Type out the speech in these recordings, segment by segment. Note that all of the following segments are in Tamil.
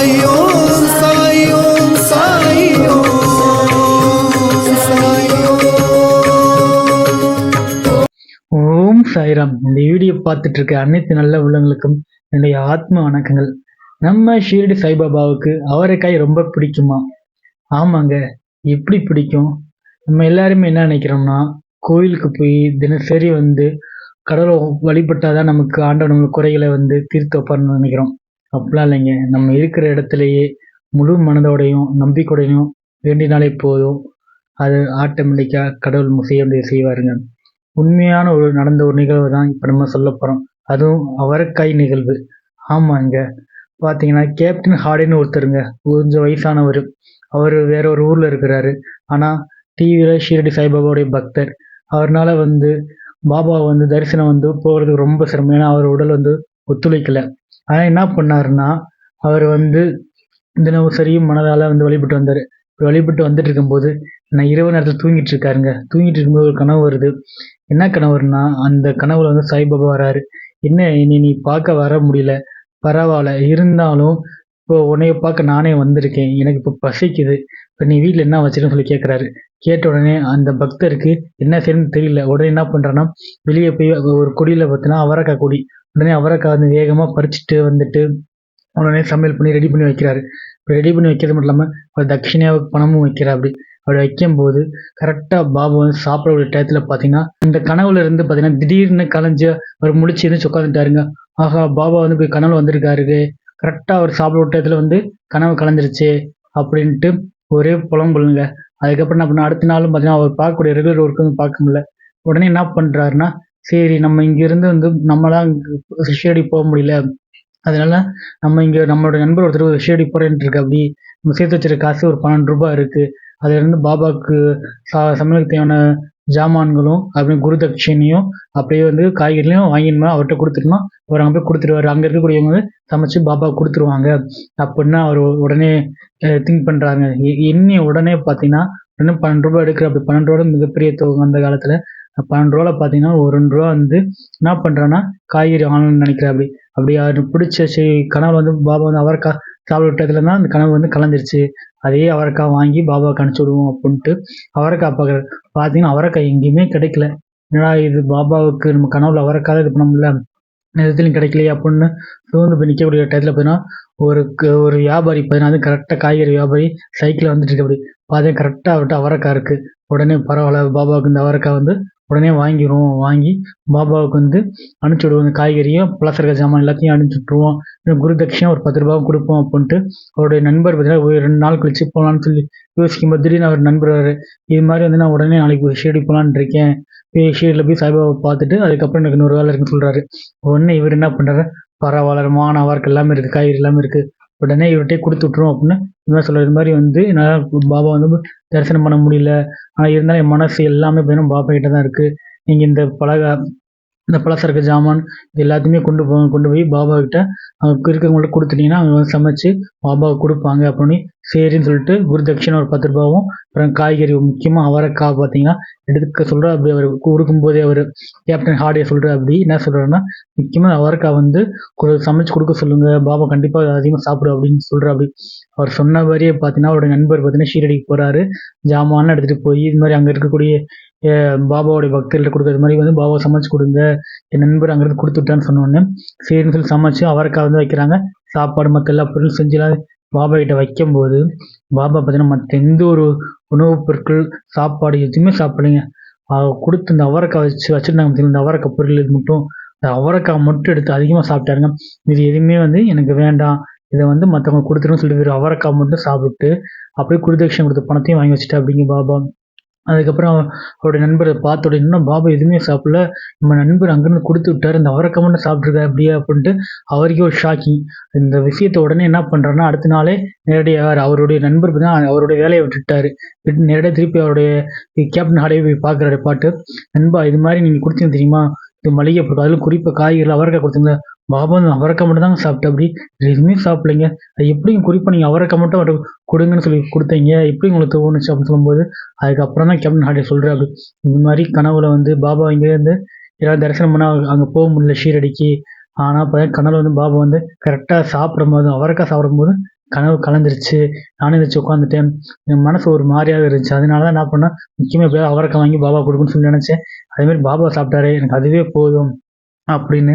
ஓம் சாய்ராம். இந்த வீடியோ பார்த்துட்டு இருக்க அனைத்து நல்ல உள்ளங்களுக்கும் என்னுடைய ஆத்ம வணக்கங்கள். நம்ம ஷீரடி சாய்பாபாவுக்கு அவரைக்காய் ரொம்ப பிடிக்குமா? ஆமாங்க. எப்படி பிடிக்கும்? நம்ம எல்லாருமே என்ன நினைக்கிறோம்னா, கோயிலுக்கு போய் தினசரி கடவுளை வழிபட்டாதான் நமக்கு ஆண்டவன் நம்ம குறைகளை தீர்த்து வைப்பார்னு நினைக்கிறோம். அப்படிலாம் இல்லைங்க. நம்ம இருக்கிற இடத்துலயே முழு மனதோடையும் நம்பிக்கையோடையும் வேண்டினாலே போதும், அது ஆட்டோமேட்டிக்கா கடவுள் செய்ய செய்வாருங்க. உண்மையான நடந்த ஒரு நிகழ்வு தான் இப்போ நம்ம சொல்ல போகிறோம். அதுவும் அவரைக்காய் நிகழ்வு. ஆமாங்க. பார்த்தீங்கன்னா கேப்டன் ஹார்டின்னு ஒருத்தருங்க, கொஞ்சம் வயசானவர். அவர் வேற ஒரு ஊரில் இருக்கிறாரு. ஆனால் டிவியில் ஷீரடி சாய்பாபாவுடைய பக்தர். அவர்னால பாபா தரிசனம் போகிறதுக்கு ரொம்ப சிரமம். ஏன்னா அவர் உடல் ஒத்துழைக்கலை. ஆனால் என்ன பண்ணாருன்னா, அவர் தினசரியும் மனதால் வழிபட்டு வந்தார். வழிபட்டு வந்துட்டு இருக்கும்போது நான் இரவு நேரத்தில் தூங்கிட்டு இருக்காருங்க. தூங்கிட்டு இருக்கும்போது ஒரு கனவு வருது. என்ன கனவுன்னா, அந்த கனவுல சாய்பாபா வராரு. என்ன நீ பார்க்க வர முடியல, பரவாயில்ல, இருந்தாலும் இப்போ உன்னைய பார்க்க நானே வந்திருக்கேன், எனக்கு இப்போ பசிக்குது, இப்போ நீ வீட்டில் என்ன வச்சிருன்னு சொல்லி கேட்குறாரு. கேட்ட உடனே அந்த பக்தருக்கு என்ன செய்யணும்னு தெரியல. உடனே என்ன பண்ணுறான்னா, வெளியே போய் ஒரு கொடியில் பார்த்தீங்கன்னா அவரைக்காய் கொடி. உடனே அவரைக்காய் வேகமாக பறிச்சுட்டு உடனே சமையல் பண்ணி ரெடி பண்ணி வைக்கிறாரு. ரெடி பண்ணி வைக்கிறது மட்டும் இல்லாமல் ஒரு தட்சிணையாக பணமும் வைக்கிறார். அப்படி வைக்கும்போது கரெக்டாக பாபா சாப்பிடக்கூடிய டயத்தில் பார்த்தீங்கன்னா, இந்த கனவுல இருந்து பார்த்தீங்கன்னா திடீர்னு கலைஞ்சு அவர் முடிச்சு எழுந்துச்சு உட்காந்துட்டாருங்க. ஆஹா, பாபா போய் கனவுல வந்திருக்காரு, கரெக்டாக அவர் சாப்பிட டயத்தில் கனவு கலைஞ்சிருச்சு அப்படின்ட்டு ஒரே புலம்புலுங்க. அதுக்கப்புறம் என்ன பண்ண, அடுத்த நாளும் பார்த்தீங்கன்னா அவர் பார்க்கக்கூடிய ரெகுலர் ஒர்க்கு பார்க்க முடியல. உடனே என்ன பண்ணுறாருன்னா, சரி நம்ம இங்கேருந்து நம்மளாம் ஷீரடி போக முடியல, அதனால நம்ம இங்கே நம்மளோட நண்பர் ஒருத்தர் ஷீரடி போகிறேன்ட்டு இருக்கு. அப்படி நம்ம சேர்த்து வச்சிருக்க காசு ஒரு 12 ரூபாய் இருக்குது. அதுலேருந்து பாபாவுக்கு சமையலுக்கு தேவையான ஜாமான்களும் அப்படின்னு குரு தட்சிணையும் அப்படியே காய்கறிலையும் வாங்கினோம்னா அவர்கிட்ட கொடுத்துட்டோம்னா அவர் அங்கே போய் கொடுத்துருவாரு. அங்கே இருக்கக்கூடியவங்க சமைச்சு பாபாவுக்கு கொடுத்துருவாங்க அப்படின்னா அவர் உடனே திங்க் பண்ணுறாங்க. எண்ணி உடனே பார்த்தீங்கன்னா உடனே 12 ரூபாய் எடுக்கிற. அப்படி 12 ரூபா மிகப்பெரிய தொகை அந்த காலத்தில். 12 ரூபாவில் பார்த்தீங்கன்னா ஒரு 2 ரூபா என்ன பண்ணுறான்னா காய்கறி வாங்கணும்னு நினைக்கிறேன். அப்படி அவருக்கு பிடிச்ச கனவு பாபா அவரைக்காய் சாப்பிட விட்டதுல தான் அந்த கனவு கலந்துருச்சு. அதே அவரைக்காய் வாங்கி பாபாவுக்கு அனுப்பிச்சி விடுவோம் அப்படின்ட்டு அவரைக்காய் பார்த்தீங்கன்னா அவரைக்காய் எங்கேயுமே கிடைக்கல. என்னடா இது, பாபாவுக்கு நம்ம கனவுல அவரைக்காய் இது பண்ண முடியல, எதுலையும் கிடைக்கலையே அப்படின்னு சோர்ந்து போய் நிற்கக்கூடிய டயத்தில் பார்த்தீங்கன்னா ஒரு வியாபாரி பார்த்தீங்கன்னா அது கரெக்டாக காய்கறி வியாபாரி சைக்கிளில் வந்துட்டு இருக்கு. அப்படி பார்த்தீங்கன்னா கரெக்டாக அவர்கிட்ட அவரைக்காய் இருக்குது. உடனே பரவாயில்ல, பாபாவுக்கு இந்த அவரைக்காய் உடனே வாங்கிடுவோம், வாங்கி பாபாவுக்கு அனுப்பிச்சி விடுவோம். இந்த காய்கறியும் பலசரக்கு ஜாமான் எல்லாத்தையும் அனுப்பிச்சி விட்ருவோம். குரு தட்சிணை ஒரு 10 ரூபாவும் கொடுப்போம் அப்படின்ட்டு அவருடைய நண்பர் பார்த்தீங்கன்னா ஒரு 2 நாள் கழிச்சு போகலான்னு சொல்லி யோசிக்கும்போது திடீர்னு அவர் நண்பர் இது மாதிரி நான் உடனே நாளைக்கு ஷீரடி போகலான்னு இருக்கேன், ஷீரடியில் போய் சாய்பாபா பார்த்துட்டு அதுக்கப்புறம் எனக்கு இன்னொரு வேலை இருக்குன்னு சொல்கிறாரு. உடனே இவர் என்ன பண்ணுறாரு, பரவாயில்ல, மானவருக்கு எல்லாமே இருக்குது, காய்கறி எல்லாமே இருக்குது, உடனே இவர்கிட்டே கொடுத்து விட்ருவோம் அப்படின்னு இது மாதிரி சொல்கிறார். இது மாதிரி என்னால் பாபா தரிசனம் பண்ண முடியல, ஆனால் இருந்தாலும் என் மனசு எல்லாமே பார்த்தீங்கன்னா பாபா கிட்ட தான் இருக்குது. நீங்கள் இந்த பலசரக்கு ஜாமான் இது எல்லாத்தையுமே கொண்டு போய் பாபா கிட்ட அவங்க இருக்கிறவங்கள்ட்ட கொடுத்துட்டீங்கன்னா அவங்க சமைச்சு பாபாவுக்கு கொடுப்பாங்க அப்படின்னு சரின்னு சொல்லிட்டு குரு தட்சிணை ஒரு 10 ரூபாவும் அப்புறம் காய்கறி முக்கியமாக அவரைக்காய் பார்த்தீங்கன்னா எடுக்க சொல்கிற. அப்படி அவர் கொடுக்கும்போதே அவர் கேப்டன் ஹார்டியை சொல்கிற. அப்படி என்ன சொல்கிறாருன்னா, முக்கியமாக அவரைக்காய் சமைச்சு கொடுக்க சொல்லுங்கள், பாபா கண்டிப்பாக அதிகமாக சாப்பிடும் அப்படின்னு சொல்கிற. அப்படி அவர் சொன்ன மாதிரியே பார்த்தீங்கன்னா அவருடைய நண்பர் பார்த்தீங்கன்னா ஷீரடிக்கு போகிறாரு. ஜாமான் எடுத்துகிட்டு போய் இது மாதிரி அங்கே இருக்கக்கூடிய பாபாவுடைய பக்தர்கள்ட்ட கொடுக்குறது மாதிரி பாபா சமைச்சு கொடுங்க, என் நண்பர் அங்கேருந்து கொடுத்து விட்டான்னு சொன்னோன்னே சரின்னு சொல்லி சமைச்சு அவரைக்காய் வைக்கிறாங்க. சாப்பாடு மற்ற எல்லா பொருளும் செஞ்சுலாம் பாபா கிட்ட வைக்கும்போது பாபா பார்த்தீங்கன்னா மற்ற எந்த ஒரு உணவுப் பொருட்கள் சாப்பாடு எதுவுமே சாப்பிடலைங்க. கொடுத்து இந்த அவரைக்காய் வச்சுருந்தாங்க. இந்த அவரைக்காய் பொருள் இது மட்டும், இந்த அவரைக்காய் மட்டும் எடுத்து அதிகமாக சாப்பிட்டாருங்க. இது எதுவுமே எனக்கு வேண்டாம், இதை மற்றவங்க கொடுத்துருன்னு சொல்லிட்டு அவரைக்காய் மட்டும் சாப்பிட்டு அப்படியே குருதட்சிணை கொடுத்த பணத்தையும் வாங்கி வச்சுட்டா அப்படிங்க பாபா. அதுக்கப்புறம் அவருடைய நண்பரை பார்த்த உடனே இன்னும் பாபா எதுவுமே சாப்பிடல, நம்ம நண்பர் அங்கேருந்து கொடுத்து விட்டாரு, இந்த அவரைக்காய் மட்டும் சாப்பிட்ருக்கா அப்படியே அப்படின்ட்டு அவருக்கே ஒரு ஷாக்கிங். இந்த விஷயத்த உடனே என்ன பண்ணுறாருன்னா அடுத்த நாளே நேரடியாக அவருடைய நண்பர் பார்த்தீங்கன்னா அவருடைய வேலையை விட்டுட்டாரு. நேரடியாக திருப்பி அவருடைய கேப்டன் ஹார்டியை போய் பார்க்குறாரு. பாட்டு, நண்பா இது மாதிரி நீங்கள் கொடுத்தீங்க தெரியுமா, இது மளிகை பொருட்கள் அதிலும் குறிப்பாக காய்கறிகள் அவரைக்காய் கொடுத்தீங்க, பாபா அவரைக்காய் மட்டும் தாங்க சாப்பிட்டேன், அப்படி எதுவுமே சாப்பிடலைங்க, அது எப்படியும் குறிப்பாக நீங்கள் அவரைக்காய் மட்டும் அவர் கொடுங்கன்னு சொல்லி கொடுத்தீங்க, எப்படி உங்களுக்கு தோணுச்சு அப்படின்னு சொல்லும்போது அதுக்கப்புறம் தான் கேப்டன் ஹார்டி சொல்கிறாரு. இந்த மாதிரி கனவுல பாபா இங்கேருந்து யாராவது தரிசனம் பண்ணால் அங்கே போக முடியல ஷீரடிக்கு, ஆனால் இப்போ கனவுல பாபா கரெக்டாக சாப்பிடும் போது அவரைக்காய் சாப்பிடும்போது கனவு கலைஞ்சிருச்சு. நானும் எந்திரிச்சு உட்காந்துட்டேன். என் மனசு ஒரு மாரியாவே இருந்துச்சு. அதனால தான் என்ன பண்ணேன், முக்கியமா எப்படியாவது அவரைக்காய் வாங்கி பாபாவுக்கு குடுக்கணும்னு சொல்லி நெனச்சேன். அதேமாரி பாபா சாப்பிட்டாரே, எனக்கு அதுவே போதும் அப்படின்னு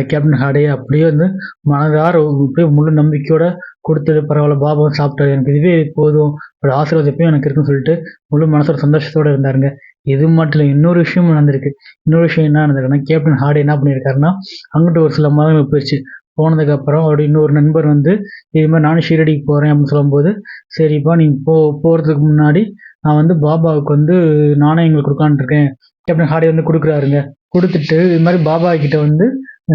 கேப்டன் ஹார்டே அப்படியே வந்து மனதார அப்படியே முழு நம்பிக்கையோட குடுத்தது பரவால்ல. பாபாவும் சாப்பிட்டாரு. எனக்கு இதுவே போதும். ஒரு ஆசீர்வாதம் எப்பயும் எனக்கு இருக்குன்னு சொல்லிட்டு முழு மனசோட சந்தோஷத்தோட இருந்தாருங்க. இது மட்டும் இல்ல, இன்னொரு விஷயமும் நடந்திருக்கு. இன்னொரு விஷயம் என்ன நடந்திருக்குன்னா, கேப்டன் ஹார்டே என்ன பண்ணியிருக்காருன்னா, அங்கிட்டு ஒரு சில மாதங்கள் போயிருச்சு. போனதுக்கப்புறம் அவருடைய இன்னொரு நண்பர் வந்து, இது மாரி நானும் ஷீரடிக்கு போறேன் அப்படின்னு சொல்லும்போது, சரிப்பா நீங்க போறதுக்கு முன்னாடி நான் வந்து பாபாவுக்கு வந்து நாணயங்கள் குடுக்கலான்ட்டு இருக்கேன். கேப்டன் ஹார்டே வந்து குடுக்குறாருங்க. குடுத்துட்டு இது மாரி பாபா கிட்ட வந்து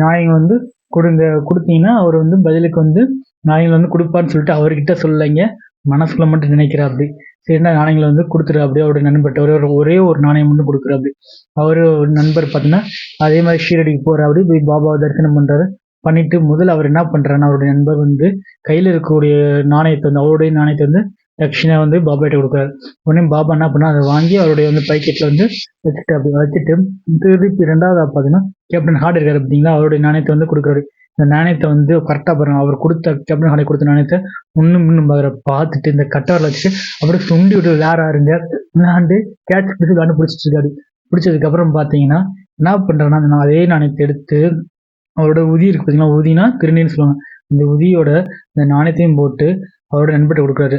நாணயங்கள் வந்து குடுங்க. குடுத்தீங்கன்னா, அவரு வந்து பதிலுக்கு வந்து நாணயங்கள் வந்து குடுப்பார்ன்னு சொல்லிட்டு அவர்கிட்ட சொல்லலைங்க. மனசுக்குள்ள மட்டும் நினைக்கிறாப்படி. சரின்னா நாணயங்கள வந்து குடுத்துறாப்படி அவருடைய நண்பர்ட்ட. ஒரே ஒரு நாணயம் மட்டும் குடுக்குறாப்படி. அவரு ஒரு நண்பர் பார்த்தீங்கன்னா, அதே மாரி ஷீரடிக்கு போறாப்படி. போய் பாபாவ தரிசனம் பண்றாரு. பண்ணிட்டு முதல்ல அவர் என்ன பண்றாருன்னா, அவருடைய நண்பர் வந்து கையில இருக்கக்கூடிய நாணயத்த வந்து அவருடைய நாணயத்த வந்து தட்சிணா வந்து பாபாட்ட குடுக்குறாரு. உடனே பாபா என்ன பண்ணாரு, அத வாங்கி அவருடைய வந்து பாக்கெட்ல வந்து வச்சுட்டாப்படி. வச்சுட்டு திருப்பி 2வதா பார்த்தீங்கன்னா, கேப்டன் ஹார்ட் இருக்காரு பார்த்தீங்களா, அவருடைய நாணயத்த வந்து குடுக்குறாரு. இந்த நாணயத்த வந்து கரெக்ட்டா பாருங்க. அவர் குடுத்த கேப்டன் ஹார்டே குடுத்த நாணயத்த முன்னும் பின்னும் பார்த்துட்டு இந்த கட்ட விரல வச்சுட்டு அப்படியே சுண்டி விட்டு விளையாடுறாருங்க. விளையாண்டு கேட்ச் பிடிச்சு விளையாண்டு புடிச்சிட்டு இருக்காரு. புடிச்சதுக்கப்புறம் பார்த்தீங்கன்னா, என்ன பண்றாருன்னா, அந்த அதே நாணயத்த எடுத்து அவரோட உதி இருக்கு பார்த்தீங்களா, உதினா திருநீர்ன்னு சொல்லுவாங்க. இந்த உதியோட இந்த நாணயத்தையும் போட்டு அவரோட நண்பர்ட்ட குடுக்குறாரு.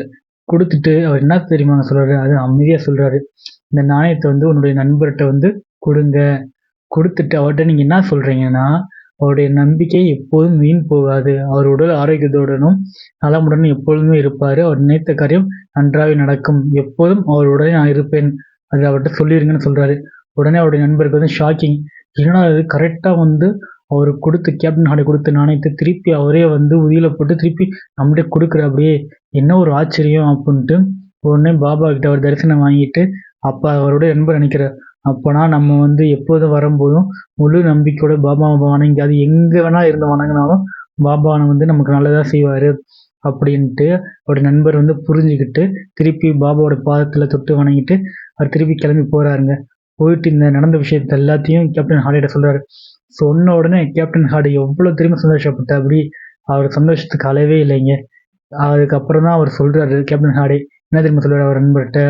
குடுத்துட்டு அவர் என்ன தெரியுமாங்க சொல்றாரு? அது அமைதியா சொல்றாரு. இந்த நாணயத்த வந்து உன்னுடைய நண்பர்ட்ட வந்து குடுங்க. குடுத்துட்டு அவர்ட்ட நீங்க என்ன சொல்றீங்கன்னா, அவருடைய நம்பிக்கை எப்போதும் வீண் போகாது. அவர் உடல் ஆரோக்கியத்துடனும், நலமுடனும் எப்பொழுதுமே இருப்பாரு. அவர் நினைத்த காரியம் நன்றாவே நடக்கும். எப்போதும் அவருடனே நான் இருப்பேன். அது அவர்ட்ட சொல்லிருங்கன்னு சொல்றாரு. உடனே அவருடைய நண்பருக்கு வந்து ஷாக்கிங். என்னடா இது கரெக்ட்டா வந்து அவரு குடுத்த கேப்டன் ஹார்ட் குடுத்த நாணயத்த திருப்பி அவரே வந்து உயில போட்டு திருப்பி நம்மள்ட்ட குடுக்குறாப்படியே! என்ன ஒரு ஆச்சரியம் அப்புட்ன்ட்டு, உடனே பாபா கிட்ட அவர் தரிசனம் வாங்கிட்டு, அப்ப அவருடைய நண்பர் நெனைக்கிறார். அப்பனா நம்ம வந்து எப்போதும் வரும்போதும் முழு நம்பிக்கையோட பாபாவ வணங்கி, அது எங்க வேணா இருந்து வணங்குனாலும், பாபா வந்து நமக்கு நல்லதா செய்வாரு. அப்படின்ட்டு அவருடைய நண்பர் வந்து புரிஞ்சுகிட்டு, திருப்பி பாபாவோட பாதத்துல தொட்டு வணங்கிட்டு, அவர் திருப்பி கிளம்பி போறாருங்க. போயிட்டு இந்த நடந்த விஷயத்த எல்லாத்தையும் கேப்டன் ஹார்டிட்ட சொல்றாரு. சொன்ன உடனே கேப்டன் ஹார்டி எவ்வளோ தெரியுமா சந்தோஷப்பட்டாப்படி, அவர் சந்தோஷத்துக்கு அளவே இல்லைங்க. அதுக்கப்புறம் தான் அவர் சொல்றாரு கேப்டன் ஹார்டி. என்ன தெரியுமா சொல்றாரு அவர் நண்பர்ட்ட?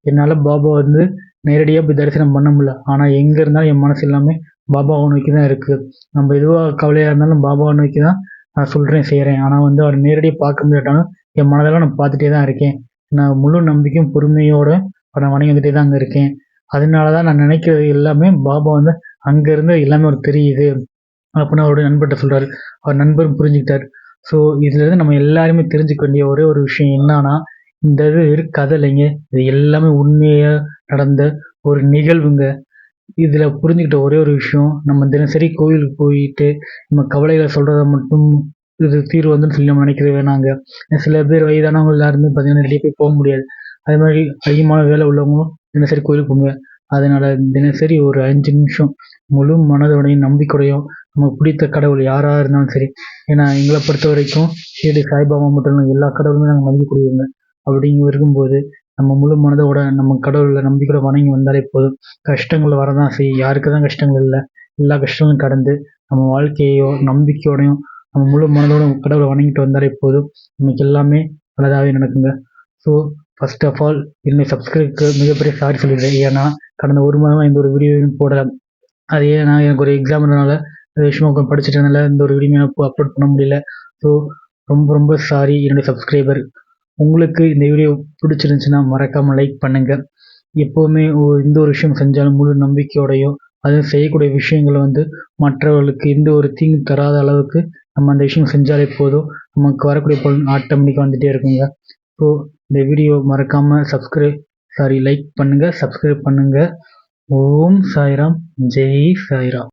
என்னால பாபா வந்து நேரடியா போய் தரிசனம் பண்ண முடியல. ஆனா எங்க இருந்தாலும் என் மனசு எல்லாமே பாபாவ நோக்கி தான் இருக்கு. நம்ம எதுவா கவலையா இருந்தாலும் பாபாவ நோக்கி தான் நான் சொல்றேன், செய்றேன். ஆனா வந்து அவர நேரடியா பார்க்க முடியாட்டாலும், என் மனதளவுல நான் பார்த்துட்டே தான் இருக்கேன். நான் முழு நம்பிக்கையும், பொறுமையோட அவர வணங்கி வந்துட்டே தான் அங்க இருக்கேன். அதனால தான் நான் நினைக்கிறது எல்லாமே பாபா வந்து அங்க இருந்து எல்லாமே அவருக்கு தெரியுது. அப்படின்னு அவருடைய நண்பர்ட்ட சொல்றாரு. அவர் நண்பரும் புரிஞ்சுக்கிட்டாரு. ஸோ இதுலருந்து நம்ம எல்லாருமே தெரிஞ்சுக்க வேண்டிய ஒரே ஒரு விஷயம் என்னான்னா, இந்த இது வெறும் கதை இல்லைங்க. இது எல்லாமே உண்மையா நடந்த ஒரு நிகழ்வுங்க. இதுல புரிஞ்சுக்கிட்ட ஒரே ஒரு விஷயம், நம்ம தினசரி கோயிலுக்கு போயிட்டு, நம்ம கவலைகள சொல்றத மட்டும் இது தீர்வு வந்துன்னு சொல்லி நம்ம நினைக்கிறது வேணாங்க. சில பேர் வயதானவங்க எல்லாருமே பார்த்தீங்கன்னா, வெளிய போய் போ முடியாது. அதே மாரி அதிகமான வேலை உள்ளவங்களும் தினசரி கோயிலுக்கு போ முடியாது. அதனால தினசரி ஒரு 5 நிமிஷம் முழு மனதோடையும், நம்பிக்கையோடையும் நமக்கு பிடித்த கடவுள் யாரா இருந்தாலும் சரி. ஏன்னா எங்கள பொறுத்தவரைக்கும் ஷிரடி சாய்பாபா மட்டும் இல்ல, எல்லா கடவுளுமே நாங்க மதிக்கக்கூடியவங்க. அப்படிங்க இருக்கும்போது, நம்ம முழு மனதோட நம்ம கடவுள நம்பிக்கையோட வணங்கி வந்தாலே போதும். கஷ்டங்கள் வரதான் செய்யும். யாருக்கு தான் கஷ்டங்கள் இல்ல. எல்லா கஷ்டங்களும் கடந்து, நம்ம வாழ்க்கையோ நம்பிக்கையோடையும், நம்ம முழு மனதோட கடவுள வணங்கிட்டு வந்தாலே போதும். நமக்கு எல்லாமே நல்லதாவே நடக்குங்க. ஸோ ஃபர்ஸ்ட் ஆஃப் ஆல் என்னுடைய சப்ஸ்கிரைப்க்கு மிகப்பெரிய சாரி சொல்லிடுறேன். ஏன்னா, கடந்த 1 மாதமா எந்த ஒரு வீடியோவும் போடல. அது ஏன்னா எனக்கு ஒரு எக்ஸாம் இருந்தனால, சும்மா உட்காந்து படிச்சுட்டு இருந்தனால எந்த ஒரு வீடியோமே அப்லோட் பண்ண முடியல. ஸோ ரொம்ப ரொம்ப சாரி என்னுடைய சப்ஸ்கிரைபர். உங்களுக்கு இந்த வீடியோ பிடிச்சிருந்துச்சுன்னா மறக்காம லைக் பண்ணுங்க. எப்பவுமே எந்த ஒரு விஷயம் செஞ்சாலும் முழு நம்பிக்கையோடையும், அதுவும் செய்யக்கூடிய விஷயங்கள வந்து மற்றவர்களுக்கு எந்த ஒரு தீங்கு தராத அளவுக்கு நம்ம அந்த விஷயம் செஞ்சாலே போதும். நமக்கு வரக்கூடிய பலன் ஆட்டோமேட்டிக்கா வந்துட்டே இருக்குங்க. ஸோ இந்த வீடியோ மறக்காம லைக் பண்ணுங்க, சப்ஸ்கிரைப் பண்ணுங்க. ஓம் சாய்ராம், ஜெய் சாய்ராம்.